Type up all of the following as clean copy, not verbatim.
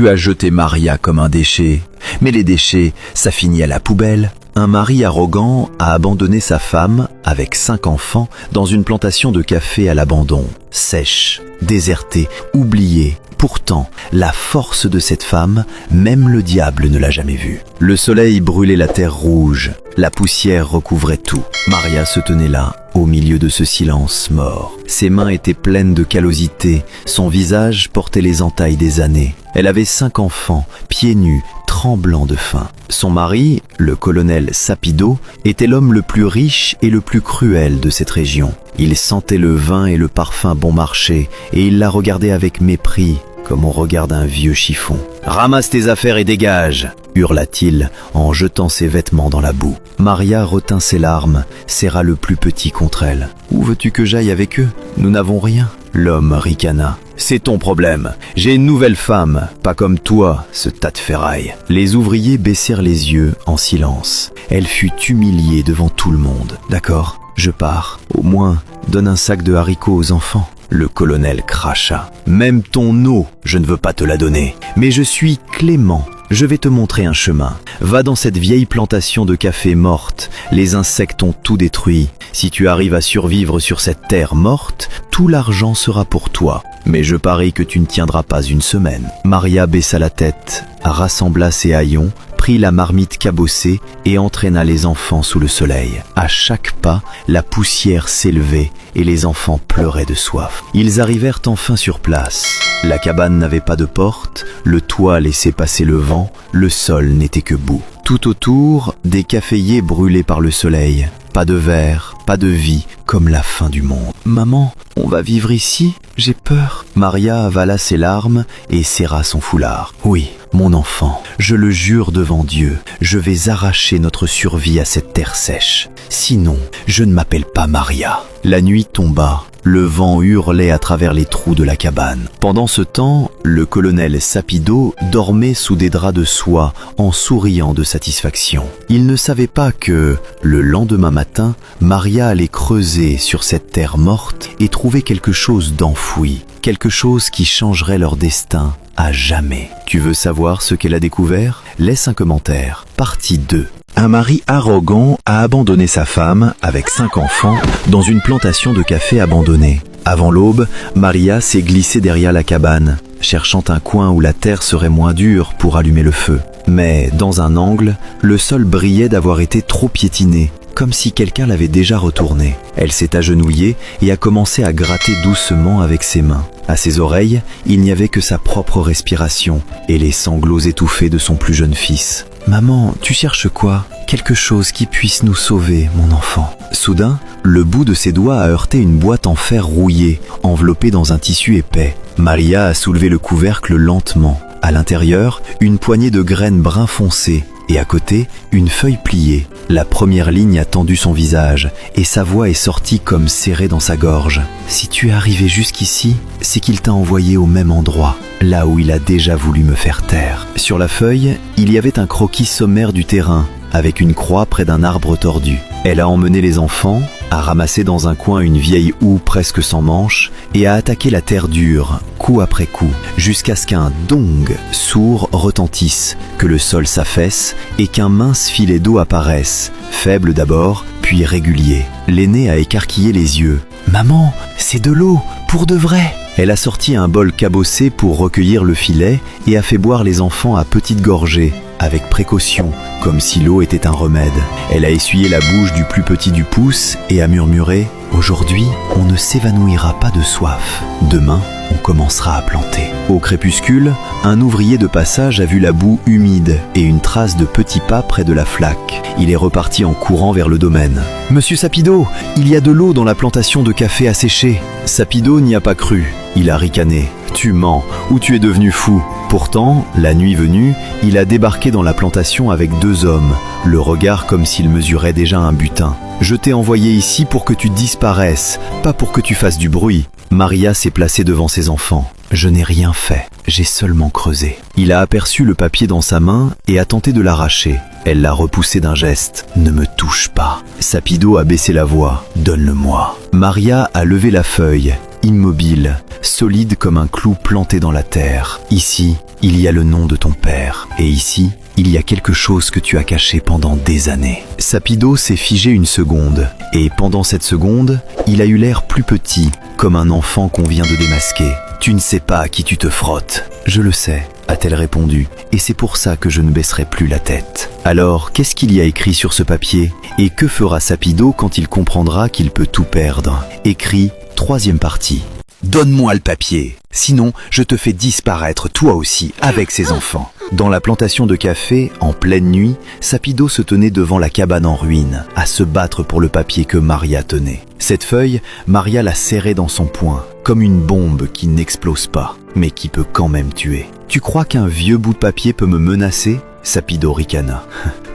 Tu as jeté Maria comme un déchet. Mais les déchets, ça finit à la poubelle. Un mari arrogant a abandonné sa femme, avec 5 enfants, dans une plantation de café à l'abandon. Sèche, désertée, oubliée. Pourtant, la force de cette femme, même le diable ne l'a jamais vue. Le soleil brûlait la terre rouge, la poussière recouvrait tout. Maria se tenait là, au milieu de ce silence mort. Ses mains étaient pleines de callosité, son visage portait les entailles des années. Elle avait 5 enfants, pieds nus, tremblants de faim. Son mari, le colonel Sapido, était l'homme le plus riche et le plus cruel de cette région. Il sentait le vin et le parfum bon marché, et il la regardait avec mépris, comme on regarde un vieux chiffon. « Ramasse tes affaires et dégage !» hurla-t-il en jetant ses vêtements dans la boue. Maria retint ses larmes, serra le plus petit contre elle. « Où veux-tu que j'aille avec eux? Nous n'avons rien. » L'homme ricana. « C'est ton problème. J'ai une nouvelle femme, pas comme toi, ce tas de ferraille. » Les ouvriers baissèrent les yeux en silence. Elle fut humiliée devant tout le monde. « D'accord, je pars. Au moins, donne un sac de haricots aux enfants. » Le colonel cracha. « Même ton eau, je ne veux pas te la donner. Mais je suis clément. Je vais te montrer un chemin. Va dans cette vieille plantation de café morte. Les insectes ont tout détruit. Si tu arrives à survivre sur cette terre morte, tout l'argent sera pour toi. Mais je parie que tu ne tiendras pas une semaine. » Maria baissa la tête, rassembla ses haillons, prit la marmite cabossée et entraîna les enfants sous le soleil. À chaque pas, la poussière s'élevait et les enfants pleuraient de soif. Ils arrivèrent enfin sur place. La cabane n'avait pas de porte, le toit laissait passer le vent, le sol n'était que boue. Tout autour, des caféiers brûlés par le soleil. Pas de verre, pas de vie, comme la fin du monde. « Maman, on va vivre ici? J'ai peur. » Maria avala ses larmes et serra son foulard. « Oui, mon enfant, je le jure devant Dieu, je vais arracher notre survie à cette terre sèche. Sinon, je ne m'appelle pas Maria. » La nuit tomba. Le vent hurlait à travers les trous de la cabane. Pendant ce temps, le colonel Sapido dormait sous des draps de soie en souriant de satisfaction. Il ne savait pas que, le lendemain matin, Maria allait creuser sur cette terre morte et trouver quelque chose d'enfoui, quelque chose qui changerait leur destin à jamais. Tu veux savoir ce qu'elle a découvert? Laisse un commentaire. Partie 2. Un mari arrogant a abandonné sa femme, avec 5 enfants, dans une plantation de café abandonnée. Avant l'aube, Maria s'est glissée derrière la cabane, cherchant un coin où la terre serait moins dure pour allumer le feu. Mais, dans un angle, le sol brillait d'avoir été trop piétiné, comme si quelqu'un l'avait déjà retourné. Elle s'est agenouillée et a commencé à gratter doucement avec ses mains. À ses oreilles, il n'y avait que sa propre respiration et les sanglots étouffés de son plus jeune fils. « Maman, tu cherches quoi? Quelque chose qui puisse nous sauver, mon enfant. » Soudain, le bout de ses doigts a heurté une boîte en fer rouillée, enveloppée dans un tissu épais. Maria a soulevé le couvercle lentement. À l'intérieur, une poignée de graines brun foncé et à côté, une feuille pliée. La première ligne a tendu son visage et sa voix est sortie comme serrée dans sa gorge. « Si tu es arrivé jusqu'ici, c'est qu'il t'a envoyé au même endroit, là où il a déjà voulu me faire taire. » Sur la feuille, il y avait un croquis sommaire du terrain, avec une croix près d'un arbre tordu. Elle a emmené les enfants, a ramassé dans un coin une vieille houe presque sans manche et a attaqué la terre dure, coup après coup, jusqu'à ce qu'un dong sourd retentisse, que le sol s'affaisse et qu'un mince filet d'eau apparaisse, faible d'abord, puis régulier. L'aîné a écarquillé les yeux. « Maman, c'est de l'eau, pour de vrai !» Elle a sorti un bol cabossé pour recueillir le filet et a fait boire les enfants à petites gorgées, avec précaution, comme si l'eau était un remède. Elle a essuyé la bouche du plus petit du pouce et a murmuré « Aujourd'hui, on ne s'évanouira pas de soif. Demain, on commencera à planter. » Au crépuscule, un ouvrier de passage a vu la boue humide et une trace de petits pas près de la flaque. Il est reparti en courant vers le domaine. « Monsieur Sapido, il y a de l'eau dans la plantation de café asséchée. » Sapido n'y a pas cru. Il a ricané. « Tu mens, ou tu es devenu fou. » Pourtant, la nuit venue, il a débarqué dans la plantation avec 2 hommes, le regard comme s'il mesurait déjà un butin. « Je t'ai envoyé ici pour que tu disparaisses, pas pour que tu fasses du bruit. » Maria s'est placée devant ses enfants. « Je n'ai rien fait, j'ai seulement creusé. » Il a aperçu le papier dans sa main et a tenté de l'arracher. Elle l'a repoussé d'un geste. « Ne me touche pas. » Sapido a baissé la voix. « Donne-le-moi. » Maria a levé la feuille. immobile, solide comme un clou planté dans la terre. Ici, il y a le nom de ton père. Et ici, il y a quelque chose que tu as caché pendant des années. Sapido s'est figé une seconde, et pendant cette seconde, il a eu l'air plus petit, comme un enfant qu'on vient de démasquer. Tu ne sais pas à qui tu te frottes. Je le sais, a-t-elle répondu, et c'est pour ça que je ne baisserai plus la tête. Alors, qu'est-ce qu'il y a écrit sur ce papier? Et que fera Sapido quand il comprendra qu'il peut tout perdre? Écrit, 3e partie. Donne-moi le papier, sinon je te fais disparaître toi aussi avec ses enfants. Dans la plantation de café, en pleine nuit, Sapido se tenait devant la cabane en ruine, à se battre pour le papier que Maria tenait. Cette feuille, Maria la serrait dans son poing, comme une bombe qui n'explose pas, mais qui peut quand même tuer. Tu crois qu'un vieux bout de papier peut me menacer? Sapido ricana.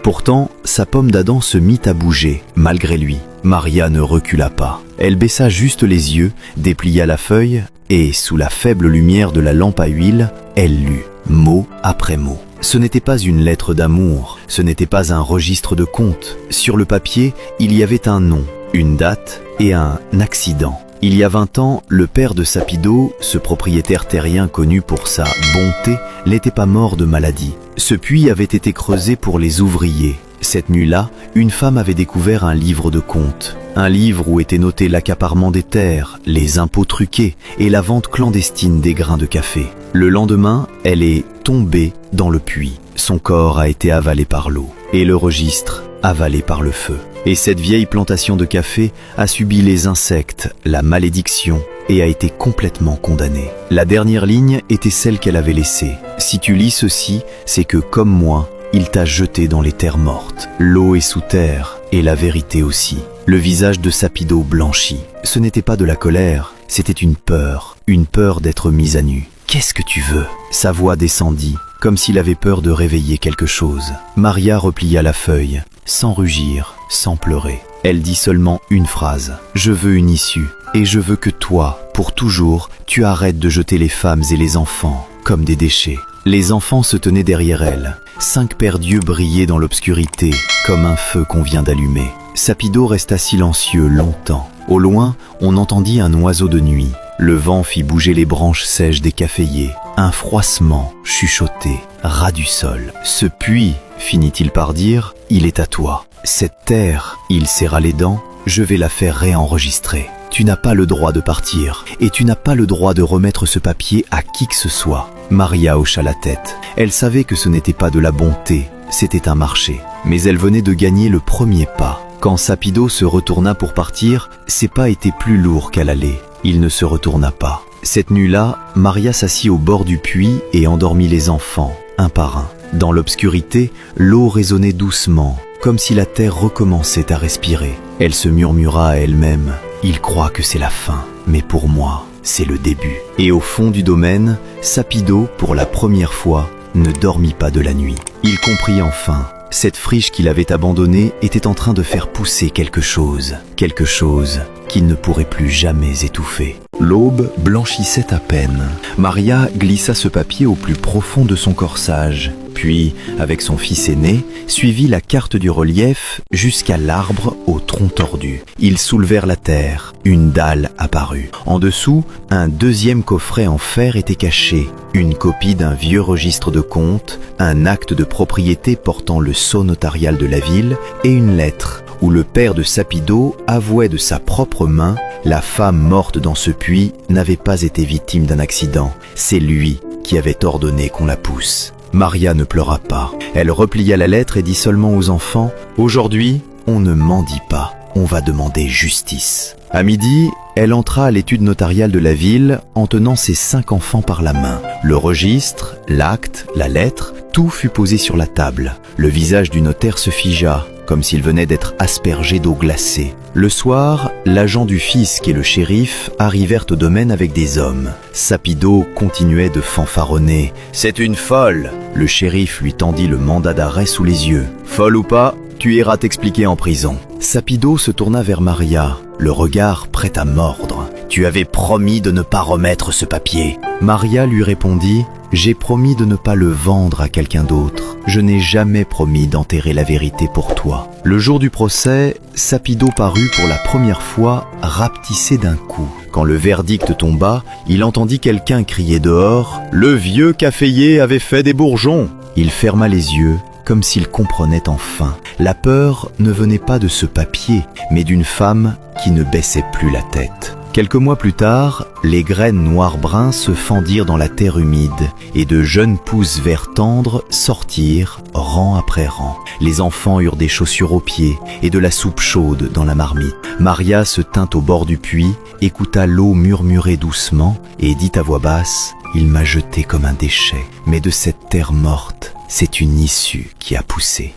Pourtant, sa pomme d'Adam se mit à bouger, malgré lui. Maria ne recula pas. Elle baissa juste les yeux, déplia la feuille, et, sous la faible lumière de la lampe à huile, elle lut, mot après mot. Ce n'était pas une lettre d'amour, ce n'était pas un registre de comptes. Sur le papier, il y avait un nom, une date et un accident. Il y a 20 ans, le père de Sapido, ce propriétaire terrien connu pour sa bonté, n'était pas mort de maladie. Ce puits avait été creusé pour les ouvriers. Cette nuit-là, une femme avait découvert un livre de comptes. Un livre où était noté l'accaparement des terres, les impôts truqués et la vente clandestine des grains de café. Le lendemain, elle est tombée dans le puits. Son corps a été avalé par l'eau et le registre avalé par le feu. Et cette vieille plantation de café a subi les insectes, la malédiction et a été complètement condamnée. La dernière ligne était celle qu'elle avait laissée. Si tu lis ceci, c'est que, comme moi, il t'a jeté dans les terres mortes. L'eau est sous terre, et la vérité aussi. Le visage de Sapido blanchit. Ce n'était pas de la colère, c'était une peur d'être mise à nu. « Qu'est-ce que tu veux ?» Sa voix descendit, comme s'il avait peur de réveiller quelque chose. Maria replia la feuille, sans rugir, sans pleurer. Elle dit seulement une phrase. « Je veux une issue, et je veux que toi, pour toujours, tu arrêtes de jeter les femmes et les enfants comme des déchets. » Les enfants se tenaient derrière elle. 5 paires d'yeux brillaient dans l'obscurité, comme un feu qu'on vient d'allumer. Sapido resta silencieux longtemps. Au loin, on entendit un oiseau de nuit. Le vent fit bouger les branches sèches des caféiers. Un froissement chuchoté, ras du sol. « Ce puits, finit-il par dire, il est à toi. Cette terre, il serra les dents, je vais la faire réenregistrer. Tu n'as pas le droit de partir, et tu n'as pas le droit de remettre ce papier à qui que ce soit. » Maria hocha la tête. Elle savait que ce n'était pas de la bonté, c'était un marché. Mais elle venait de gagner le premier pas. Quand Sapido se retourna pour partir, ses pas étaient plus lourds qu'à l'aller. Il ne se retourna pas. Cette nuit-là, Maria s'assit au bord du puits et endormit les enfants, un par un. Dans l'obscurité, l'eau résonnait doucement, comme si la terre recommençait à respirer. Elle se murmura à elle-même. Il croit que c'est la fin, mais pour moi, c'est le début. Et au fond du domaine, Sapido, pour la première fois, ne dormit pas de la nuit. Il comprit enfin. Cette friche qu'il avait abandonnée était en train de faire pousser quelque chose qu'il ne pourrait plus jamais étouffer. L'aube blanchissait à peine. Maria glissa ce papier au plus profond de son corsage, puis, avec son fils aîné, suivit la carte du relief jusqu'à l'arbre au tronc tordu. Ils soulevèrent la terre. Une dalle apparut. En dessous, un 2e coffret en fer était caché. Une copie d'un vieux registre de comptes, un acte de propriété portant le sceau notarial de la ville et une lettre où le père de Sapido avouait de sa propre main la femme morte dans ce puits n'avait pas été victime d'un accident. C'est lui qui avait ordonné qu'on la pousse. Maria ne pleura pas. Elle replia la lettre et dit seulement aux enfants « Aujourd'hui, on ne mendie pas, on va demander justice. » À midi, elle entra à l'étude notariale de la ville en tenant ses 5 enfants par la main. Le registre, l'acte, la lettre, tout fut posé sur la table. Le visage du notaire se figea, comme s'il venait d'être aspergé d'eau glacée. Le soir, l'agent du fisc et le shérif arrivèrent au domaine avec des hommes. Sapido continuait de fanfaronner. « C'est une folle !» Le shérif lui tendit le mandat d'arrêt sous les yeux. « Folle ou pas, tu iras t'expliquer en prison. » Sapido se tourna vers Maria, le regard prêt à mordre. « Tu avais promis de ne pas remettre ce papier. » Maria lui répondit « J'ai promis de ne pas le vendre à quelqu'un d'autre. Je n'ai jamais promis d'enterrer la vérité pour toi. » Le jour du procès, Sapido parut pour la première fois rapetissé d'un coup. Quand le verdict tomba, il entendit quelqu'un crier dehors « Le vieux caféier avait fait des bourgeons !» Il ferma les yeux, comme s'il comprenait enfin. La peur ne venait pas de ce papier, mais d'une femme qui ne baissait plus la tête. Quelques mois plus tard, les graines noir-brun se fendirent dans la terre humide et de jeunes pousses vert tendre sortirent rang après rang. Les enfants eurent des chaussures aux pieds et de la soupe chaude dans la marmite. Maria se tint au bord du puits, écouta l'eau murmurer doucement et dit à voix basse « Il m'a jeté comme un déchet, mais de cette terre morte, c'est une issue qui a poussé. »